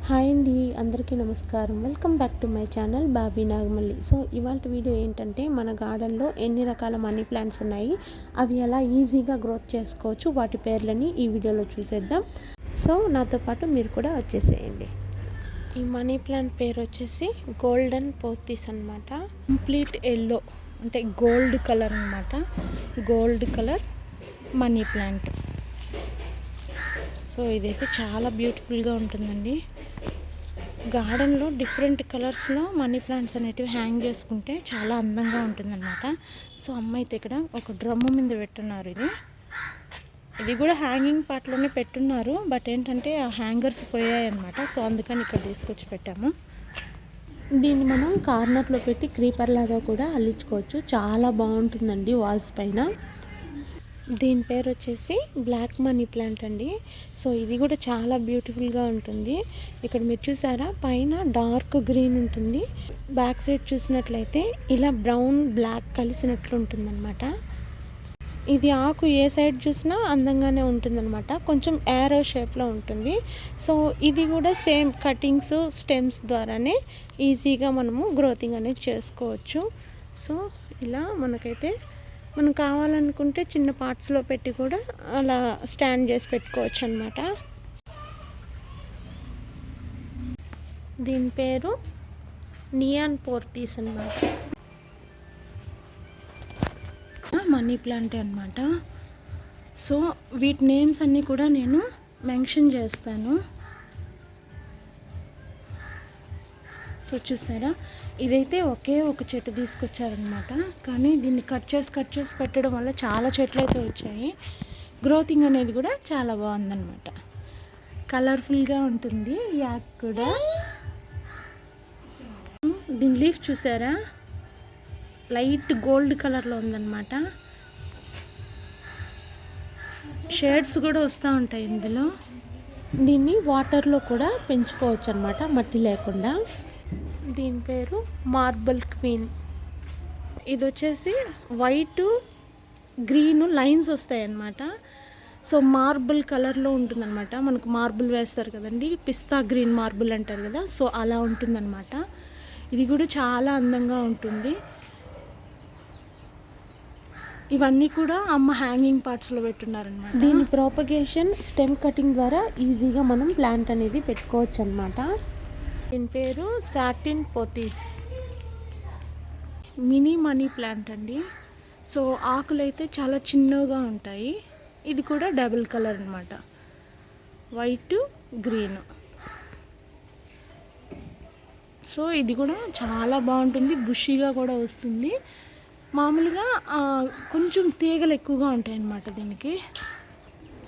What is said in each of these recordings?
Hi అండి, అందరికీ నమస్కారం. Welcome back to my channel Bobby Nagamalli. So ఇవాళ వీడియో ఏంటంటే మన గార్డెన్లో ఎన్ని రకాల మనీ ప్లాంట్స్ ఉన్నాయి, అవి ఎలా ఈజీగా గ్రోత్ చేసుకోవచ్చు, వాటి పేర్లని ఈ వీడియోలో చూసేద్దాం. సో నాతో పాటు మీరు కూడా వచ్చేసేయండి. ఈ మనీ ప్లాంట్ పేరు వచ్చేసి గోల్డెన్ పోతీస్ అనమాట. కంప్లీట్ ఎల్లో అంటే గోల్డ్ కలర్ అనమాట. Gold colour money plant. So ఇదైతే చాలా బ్యూటిఫుల్గా ఉంటుందండి. గార్డెన్లో డిఫరెంట్ కలర్స్లో మనీ ప్లాంట్స్ అనేటివి హ్యాంగ్ చేసుకుంటే చాలా అందంగా ఉంటుందన్నమాట. సో అమ్మ అయితే ఇక్కడ ఒక డ్రమ్ము మీద పెట్టున్నారు. ఇది కూడా హ్యాంగింగ్ పార్ట్లోనే పెట్టున్నారు, బట్ ఏంటంటే ఆ హ్యాంగర్స్ పోయాయి అనమాట. సో అందుకని ఇక్కడ తీసుకొచ్చి పెట్టాము. దీన్ని మనం కార్నర్లో పెట్టి క్రీపర్ లాగా కూడా అల్లించుకోవచ్చు. చాలా బాగుంటుందండి వాల్స్ పైన. దీని పేరు వచ్చేసి బ్లాక్ మనీ ప్లాంట్ అండి. సో ఇది కూడా చాలా బ్యూటిఫుల్గా ఉంటుంది. ఇక్కడ మీరు చూసారా, పైన డార్క్ గ్రీన్ ఉంటుంది, బ్యాక్ సైడ్ చూసినట్లయితే ఇలా బ్రౌన్ బ్లాక్ కలిసినట్లు ఉంటుందన్నమాట. ఇది ఆకు ఏ సైడ్ చూసినా అందంగానే ఉంటుందన్నమాట. కొంచెం యారో షేప్లో ఉంటుంది. సో ఇది కూడా సేమ్ కటింగ్స్ స్టెమ్స్ ద్వారానే ఈజీగా మనము గ్రోతింగ్ అనేది చేసుకోవచ్చు. సో ఇలా మనకైతే మనం కావాలనుకుంటే చిన్న పార్ట్స్లో పెట్టి కూడా అలా స్టాండ్ చేసి పెట్టుకోవచ్చు అనమాట. దీని పేరు నియాన్ పోర్టీస్ అనమాట. మనీ ప్లాంట్ అనమాట. సో వీటి నేమ్స్ అన్నీ కూడా నేను మెన్షన్ చేస్తాను. సో చూసారా, ఇదైతే ఒకే ఒక చెట్టు తీసుకొచ్చారనమాట. కానీ దీన్ని కట్ చేసి పెట్టడం వల్ల చాలా చెట్లు అయితే వచ్చాయి. గ్రోతింగ్ అనేది కూడా చాలా బాగుందన్నమాట. కలర్ఫుల్గా ఉంటుంది యాక్ కూడా. దీని లీఫ్ చూసారా, లైట్ గోల్డ్ కలర్లో ఉందన్నమాట. షేడ్స్ కూడా వస్తూ ఉంటాయి ఇందులో. దీన్ని వాటర్లో కూడా పెంచుకోవచ్చు అనమాట, మట్టి లేకుండా. దీని పేరు మార్బల్ క్వీన్. ఇది వచ్చేసి వైట్ గ్రీన్ లైన్స్ వస్తాయి అన్నమాట. సో మార్బుల్ కలర్లో ఉంటుందన్నమాట. మనకు మార్బుల్ వేస్తారు కదండి, పిస్తా గ్రీన్ మార్బుల్ అంటారు కదా, సో అలా ఉంటుందన్నమాట. ఇది కూడా చాలా అందంగా ఉంటుంది. ఇవన్నీ కూడా అమ్మ హ్యాంగింగ్ పార్ట్స్లో పెట్టున్నారనమాట. దీని ప్రాపగేషన్ స్టెమ్ కటింగ్ ద్వారా ఈజీగా మనం ప్లాంట్ అనేది పెట్టుకోవచ్చు అనమాట. దీని పేరు satin Pothys mini money plant అండి. సో ఆకులు అయితే చాలా చిన్నగా ఉంటాయి. ఇది కూడా డబుల్ కలర్ అనమాట, వైట్ గ్రీన్. సో ఇది కూడా చాలా బాగుంటుంది, బుషీగా కూడా వస్తుంది. మామూలుగా కొంచెం తీగలు ఎక్కువగా ఉంటాయి అన్నమాట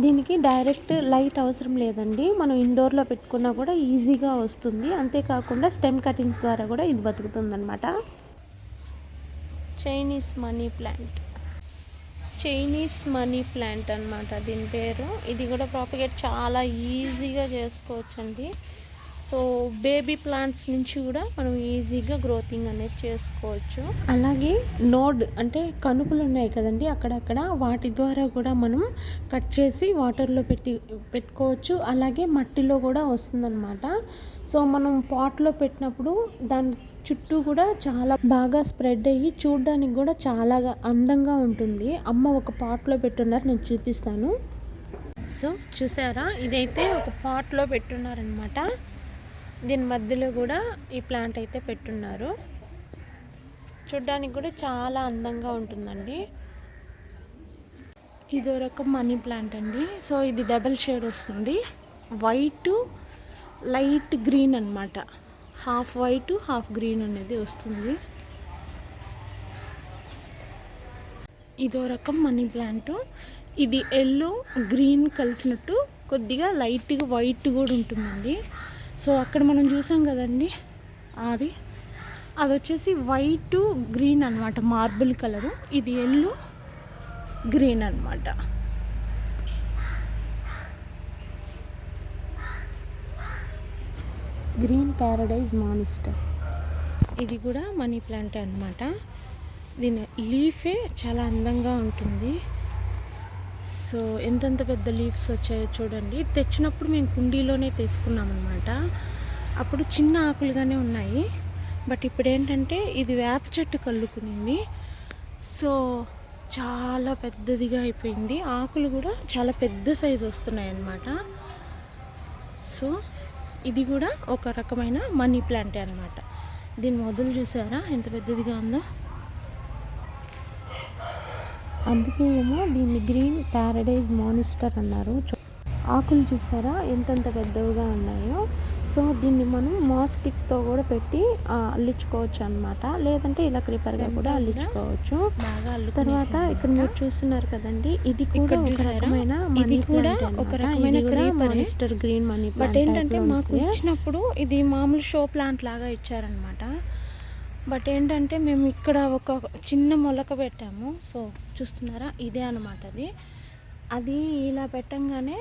దీనికి డైరెక్ట్ లైట్ అవసరం లేదండి. మనం ఇండోర్లో పెట్టుకున్నా కూడా ఈజీగా వస్తుంది. అంతేకాకుండా స్టెమ్ కటింగ్స్ ద్వారా కూడా ఇది బతుకుతుంది అనమాట. చైనీస్ మనీ ప్లాంట్ అనమాట దీని పేరు. ఇది కూడా ప్రాపగేట్ చాలా ఈజీగా చేసుకోవచ్చండి. సో బేబీ ప్లాంట్స్ నుంచి కూడా మనం ఈజీగా గ్రోతింగ్ అనేది చేసుకోవచ్చు. అలాగే నోడ్ అంటే కనుపులు ఉన్నాయి కదండి, అక్కడక్కడ వాటి ద్వారా కూడా మనం కట్ చేసి వాటర్లో పెట్టుకోవచ్చు. అలాగే మట్టిలో కూడా వస్తుందన్నమాట. సో మనం పాట్లో పెట్టినప్పుడు దాని చుట్టూ కూడా చాలా బాగా స్ప్రెడ్ అయ్యి చూడడానికి కూడా చాలా అందంగా ఉంటుంది. అమ్మ ఒక పాట్లో పెట్టున్నారు, నేను చూపిస్తాను. సో చూసారా, ఇదైతే ఒక పాట్లో పెట్టున్నారనమాట. దీని మధ్యలో కూడా ఈ ప్లాంట్ అయితే పెట్టున్నారు. చూడ్డానికి కూడా చాలా అందంగా ఉంటుందండి. ఇదో రకం మనీ ప్లాంట్ అండి. సో ఇది డబల్ షేడ్ వస్తుంది, వైట్ లైట్ గ్రీన్ అనమాట. హాఫ్ వైట్ హాఫ్ గ్రీన్ అనేది వస్తుంది. ఇదో రకం మనీ ప్లాంట్. ఇది ఎల్లో గ్రీన్ కలిసినట్టు కొద్దిగా లైట్గా వైట్ కూడా ఉంటుందండి. సో అక్కడ మనం చూసాం కదండి, అది వచ్చేసి వైట్ గ్రీన్ అనమాట, మార్బుల్ కలరు. ఇది ఎల్లో గ్రీన్ అనమాట. Green Paradise monster. ఇది కూడా మనీ ప్లాంట్ అనమాట. దీని లీఫే చాలా అందంగా ఉంటుంది. సో ఎంతెంత పెద్ద లీవ్స్ వచ్చాయో చూడండి. తెచ్చినప్పుడు మేము కుండీలోనే తీసుకున్నాం అనమాట. అప్పుడు చిన్న ఆకులుగానే ఉన్నాయి, బట్ ఇప్పుడు ఏంటంటే ఇది వేప చెట్టు కల్లుకునింది. సో చాలా పెద్దదిగా అయిపోయింది, ఆకులు కూడా చాలా పెద్ద సైజు వస్తున్నాయి అన్నమాట. సో ఇది కూడా ఒక రకమైన మనీ ప్లాంటే అనమాట. దీని మొదలు చూసారా ఎంత పెద్దదిగా ఉందో. అందుకే ఏమో దీన్ని గ్రీన్ ప్యారడైజ్ మానిస్టర్ అన్నారు. ఆకులు చూసారా ఎంతెంత పెద్దవిగా ఉన్నాయో. సో దీన్ని మనం మాస్టిక్తో కూడా పెట్టి అల్లించుకోవచ్చు అనమాట, లేదంటే ఇలా క్రీపర్గా కూడా అల్లించుకోవచ్చు. తర్వాత ఇక్కడ మీరు చూస్తున్నారు కదండి, ఇది కూడా ఒక రకమైన money plant, green money plant. But ఏంటంటే మాకు ఇచ్చినప్పుడు ఇది మామూలు షో ప్లాంట్ లాగా ఇచ్చారనమాట. బట్ ఏంటంటే మేము ఇక్కడ ఒక చిన్న మొలక పెట్టాము. సో చూస్తున్నారా, ఇదే అనమాట అది ఇలా పెట్టంగానే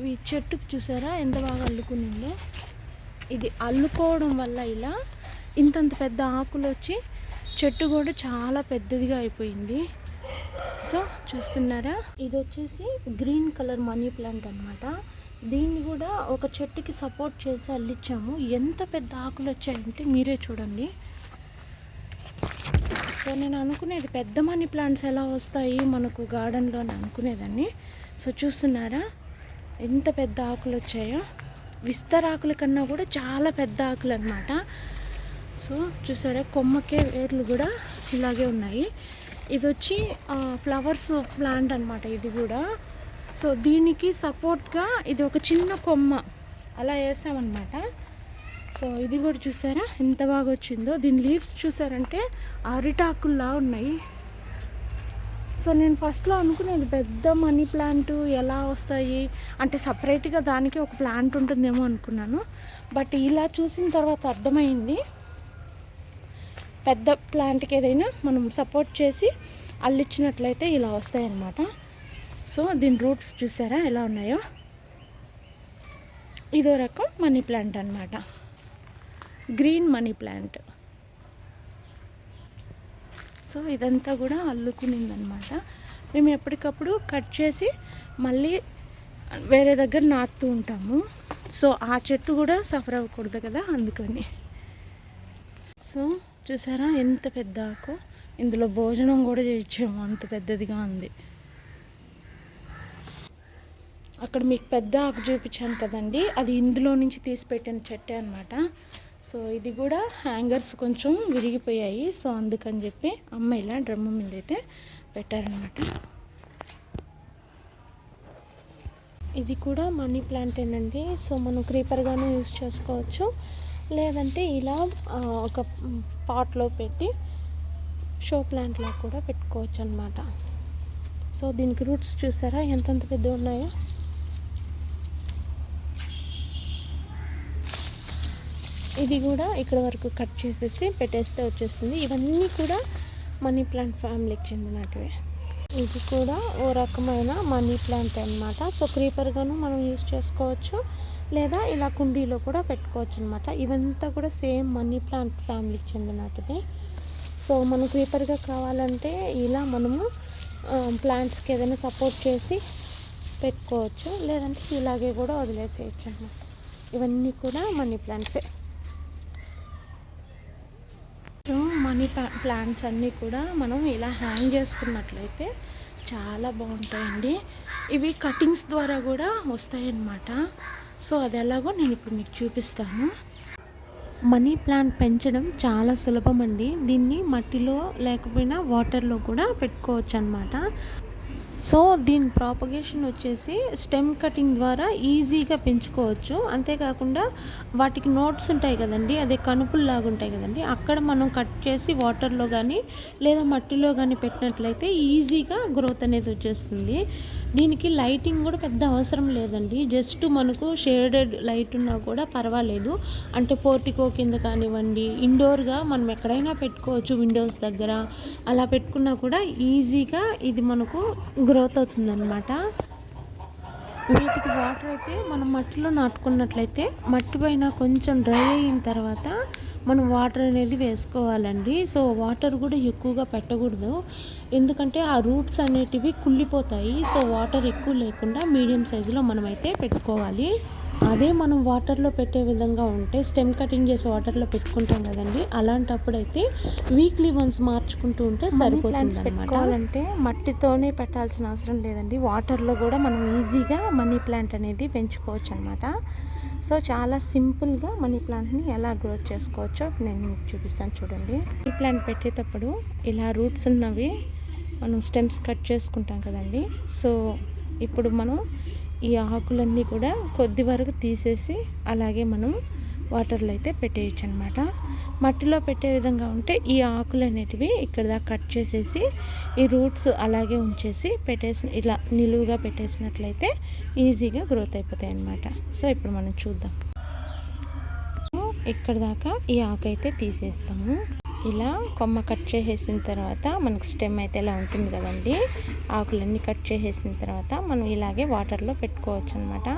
ఈ చెట్టుకు చూసారా ఎంత బాగా అల్లుకునిందో. ఇది అల్లుకోవడం వల్ల ఇలా ఇంతంత పెద్ద ఆకులు వచ్చి చెట్టు కూడా చాలా పెద్దదిగా అయిపోయింది. సో చూస్తున్నారా, ఇది వచ్చేసి గ్రీన్ కలర్ మనీ ప్లాంట్ అనమాట. దీన్ని కూడా ఒక చెట్టుకి సపోర్ట్ చేసి అల్లించాము. ఎంత పెద్ద ఆకులు వచ్చాయంటే మీరే చూడండి. సో నేను అనుకునేది పెద్ద మనీ ప్లాంట్స్ ఎలా వస్తాయి మనకు గార్డెన్లో అని అనుకునేదాన్ని. సో చూస్తున్నారా ఎంత పెద్ద ఆకులు వచ్చాయో. విస్తరాకుల కన్నా కూడా చాలా పెద్ద ఆకులు అన్నమాట. సో చూసారా, కొమ్మకే వేర్లు కూడా ఇలాగే ఉన్నాయి. ఇది వచ్చి ఫ్లవర్స్ ప్లాంట్ అనమాట ఇది కూడా. సో దీనికి సపోర్ట్గా ఇది ఒక చిన్న కొమ్మ అలా వేసామన్నమాట. సో ఇది కూడా చూసారా ఎంత బాగా వచ్చిందో. దీని లీవ్స్ చూసారంటే అరిటాకుల్లా ఉన్నాయి. సో నేను ఫస్ట్లో అనుకునేది పెద్ద మనీ ప్లాంట్ ఎలా వస్తాయి అంటే సపరేట్గా దానికి ఒక ప్లాంట్ ఉంటుందేమో అనుకున్నాను. బట్ ఇలా చూసిన తర్వాత అర్థమైంది, పెద్ద ప్లాంట్కి ఏదైనా మనం సపోర్ట్ చేసి అల్లిచ్చినట్లయితే ఇలా వస్తాయి అన్నమాట. సో దీని రూట్స్ చూసారా ఎలా ఉన్నాయో. ఇదో రకం మనీ ప్లాంట్ అన్నమాట, గ్రీన్ మనీ ప్లాంట్. సో ఇదంతా కూడా అల్లుకునిందనమాట. మేము ఎప్పటికప్పుడు కట్ చేసి మళ్ళీ వేరే దగ్గర నాటుతూ ఉంటాము. సో ఆ చెట్టు కూడా సఫర్ అవ్వకూడదు కదా, అందుకని. సో చూసారా ఎంత పెద్ద ఆకు, ఇందులో భోజనం కూడా చేయించాము, అంత పెద్దదిగా ఉంది. అక్కడ మీకు పెద్ద ఆకు చూపించాను కదండి, అది ఇందులో నుంచి తీసి పెట్టిన చెట్టే అనమాట. సో ఇది కూడా హ్యాంగర్స్ కొంచెం విరిగిపోయాయి. సో అందుకని చెప్పి అమ్మ ఇలా డ్రమ్ము మీద అయితే పెట్టారనమాట. ఇది కూడా మనీ ప్లాంటేనండి. సో మనం క్రీపర్గానే యూజ్ చేసుకోవచ్చు, లేదంటే ఇలా ఒక పాట్లో పెట్టి షో ప్లాంట్లా కూడా పెట్టుకోవచ్చు అనమాట. సో దీనికి రూట్స్ చూసారా ఎంతెంత పెద్ద ఉన్నాయో. ఇది కూడా ఇక్కడ వరకు కట్ చేసేసి పెట్టేస్తే వచ్చేస్తుంది. ఇవన్నీ కూడా మనీ ప్లాంట్ ఫ్యామిలీకి చెందినటివే. ఇది కూడా ఓ రకమైన మనీ ప్లాంట్ అన్నమాట. సో క్రీపర్గాను మనం యూజ్ చేసుకోవచ్చు, లేదా ఇలా కుండీలో కూడా పెట్టుకోవచ్చు అనమాట. ఇవంతా కూడా సేమ్ మనీ ప్లాంట్ ఫ్యామిలీకి చెందినటివే. సో మనం క్రీపర్గా కావాలంటే ఇలా మనము ప్లాంట్స్కి ఏదైనా సపోర్ట్ చేసి పెట్టుకోవచ్చు, లేదంటే ఇలాగే కూడా వదిలేసేయచ్చు అన్నమాట. ఇవన్నీ కూడా మనీ ప్లాంట్సే. సో మనీ ప్లాంట్స్ అన్నీ కూడా మనం ఇలా హ్యాంగ్ చేసుకున్నట్లయితే చాలా బాగుంటాయండి. ఇవి కటింగ్స్ ద్వారా కూడా వస్తాయన్నమాట. సో అది ఎలాగో నేను ఇప్పుడు మీకు చూపిస్తాను. మనీ ప్లాంట్ పెంచడం చాలా సులభం అండి. దీన్ని మట్టిలో లేకపోయినా వాటర్లో కూడా పెట్టుకోవచ్చు అన్నమాట. సో దీని ప్రాపగేషన్ వచ్చేసి స్టెమ్ కటింగ్ ద్వారా ఈజీగా పెంచుకోవచ్చు. అంతేకాకుండా వాటికి నోట్స్ ఉంటాయి కదండి, అదే కనుపుల్లాగా ఉంటాయి కదండి, అక్కడ మనం కట్ చేసి వాటర్లో కానీ లేదా మట్టిలో కానీ పెట్టినట్లయితే ఈజీగా గ్రోత్ అనేది వచ్చేస్తుంది. దీనికి లైటింగ్ కూడా పెద్ద అవసరం లేదండి, జస్ట్ మనకు షేడెడ్ లైట్ ఉన్నా కూడా పర్వాలేదు. అంటే పోర్టికో కింద కానివ్వండి, ఇండోర్గా మనం ఎక్కడైనా పెట్టుకోవచ్చు, విండోస్ దగ్గర అలా పెట్టుకున్నా కూడా ఈజీగా ఇది మనకు గ్రోత్ అవుతుందన్నమాట. వీటికి వాటర్ అయితే మనం మట్టిలో నాటుకున్నట్లయితే మట్టి పైన కొంచెం డ్రై అయిన తర్వాత మనం వాటర్ అనేది వేసుకోవాలండి. సో వాటర్ కూడా ఎక్కువగా పెట్టకూడదు, ఎందుకంటే ఆ రూట్స్ అనేటివి కుళ్ళిపోతాయి. సో వాటర్ ఎక్కువ లేకుండా మీడియం సైజులో మనమైతే పెట్టుకోవాలి. అదే మనం వాటర్లో పెట్టే విధంగా ఉంటే స్టెమ్ కటింగ్ చేసి వాటర్లో పెట్టుకుంటాం కదండి, అలాంటప్పుడు అయితే వీక్లీ వన్స్ మార్చుకుంటూ ఉంటే సరిపోతుంది అనమాట. పెట్టుకోవాలంటే మట్టితోనే పెట్టాల్సిన అవసరం లేదండి, వాటర్లో కూడా మనం ఈజీగా మనీ ప్లాంట్ అనేది పెంచుకోవచ్చు అనమాట. సో చాలా సింపుల్గా మనీ ప్లాంట్ని ఎలా గ్రోత్ చేసుకోవచ్చో నేను మీకు చూపిస్తాను చూడండి. మనీ ప్లాంట్ పెట్టేటప్పుడు ఇలా రూట్స్ ఉన్నవి మనం స్టెమ్స్ కట్ చేసుకుంటాం కదండి. సో ఇప్పుడు మనం ఈ ఆకులన్నీ కూడా కొద్ది వరకు తీసేసి అలాగే మనం వాటర్లో అయితే పెట్టేయచ్చు అనమాట. మట్టిలో పెట్టే విధంగా ఉంటే ఈ ఆకులు అనేటివి ఇక్కడ దాకా కట్ చేసేసి ఈ రూట్స్ అలాగే ఉంచేసి ఇలా నిలువుగా పెట్టేసినట్లయితే ఈజీగా గ్రోత్ అయిపోతాయి అన్నమాట. సో ఇప్పుడు మనం చూద్దాం. ఇక్కడ దాకా ఈ ఆకు అయితే తీసేస్తాము. ఇలా కొమ్మ కట్ చేసేసిన తర్వాత మనకు స్టెమ్ అయితే ఇలా ఉంటుంది కదండి, ఆకులన్నీ కట్ చేసేసిన తర్వాత మనం ఇలాగే వాటర్లో పెట్టుకోవచ్చు అనమాట.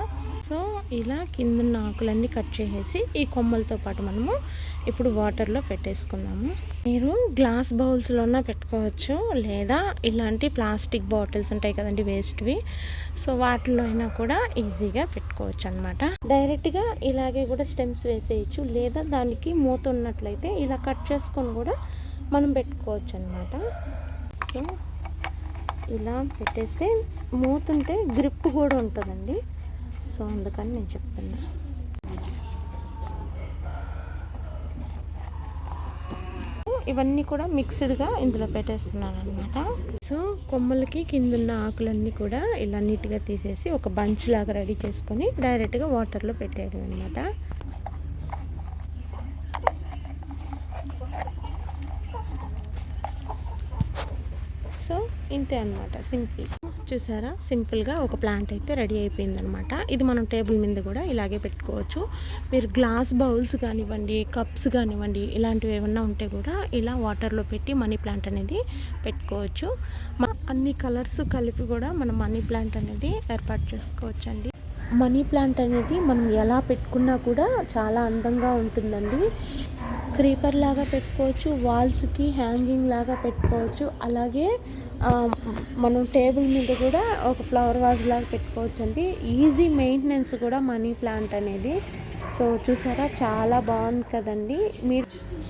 సో ఇలా కింద ఆకులన్నీ కట్ చేసేసి ఈ కొమ్మలతో పాటు మనము ఇప్పుడు వాటర్లో పెట్టేసుకున్నాము. మీరు గ్లాస్ బౌల్స్లోనే పెట్టుకోవచ్చు, లేదా ఇలాంటి ప్లాస్టిక్ బాటిల్స్ ఉంటాయి కదండి వేస్ట్వి, సో వాటిలో అయినా కూడా ఈజీగా పెట్టుకోవచ్చు అనమాట. డైరెక్ట్గా ఇలాగే కూడా స్టెమ్స్ వేసేయచ్చు, లేదా దానికి మూత ఉన్నట్లయితే ఇలా కట్ చేసుకొని కూడా మనం పెట్టుకోవచ్చు అనమాట. సో ఇలా పెట్టేస్తే మూత ఉంటే గ్రిప్ కూడా ఉంటుందండి. సో అందుకని నేను చెప్తున్నా. ఇవన్నీ కూడా మిక్స్డ్గా ఇందులో పెట్టేస్తున్నాను అనమాట. సో కొమ్మలకి కిందున్న ఆకులన్నీ కూడా ఇలా నీట్గా తీసేసి ఒక బంచ్ లాగా రెడీ చేసుకొని డైరెక్ట్గా వాటర్లో పెట్టేయడం అనమాట. సో ఇంతే అనమాట, సింపుల్. చూసారా, సింపుల్గా ఒక ప్లాంట్ అయితే రెడీ అయిపోయిందనమాట. ఇది మనం టేబుల్ మీద కూడా ఇలాగే పెట్టుకోవచ్చు. మీరు గ్లాస్ బౌల్స్ కానివ్వండి, కప్స్ కానివ్వండి, ఇలాంటివి ఏమన్నా ఉంటే కూడా ఇలా వాటర్లో పెట్టి మనీ ప్లాంట్ అనేది పెట్టుకోవచ్చు. అన్ని కలర్స్ కలిపి కూడా మనం మనీ ప్లాంట్ అనేది ఏర్పాటు చేసుకోవచ్చు అండి. మనీ ప్లాంట్ అనేది మనం ఎలా పెట్టుకున్నా కూడా చాలా అందంగా ఉంటుందండి. క్రీపర్ లాగా పెట్టుకోవచ్చు, వాల్స్కి హ్యాంగింగ్ లాగా పెట్టుకోవచ్చు, అలాగే మనం టేబుల్ మీద కూడా ఒక ఫ్లవర్ వాజ్ లాగా పెట్టుకోవచ్చు అండి. ఈజీ మెయింటెనెన్స్ కూడా మనీ ప్లాంట్ అనేది. సో చూసారా, చాలా బాగుంది కదండి.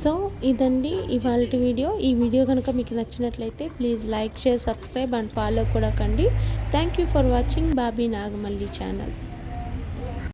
సో ఇదండి ఇవాళ వీడియో. ఈ వీడియో కనుక మీకు నచ్చినట్లయితే please like, share, subscribe and follow కూడా కండి. Thank you for watching Bobby Nagamalli channel.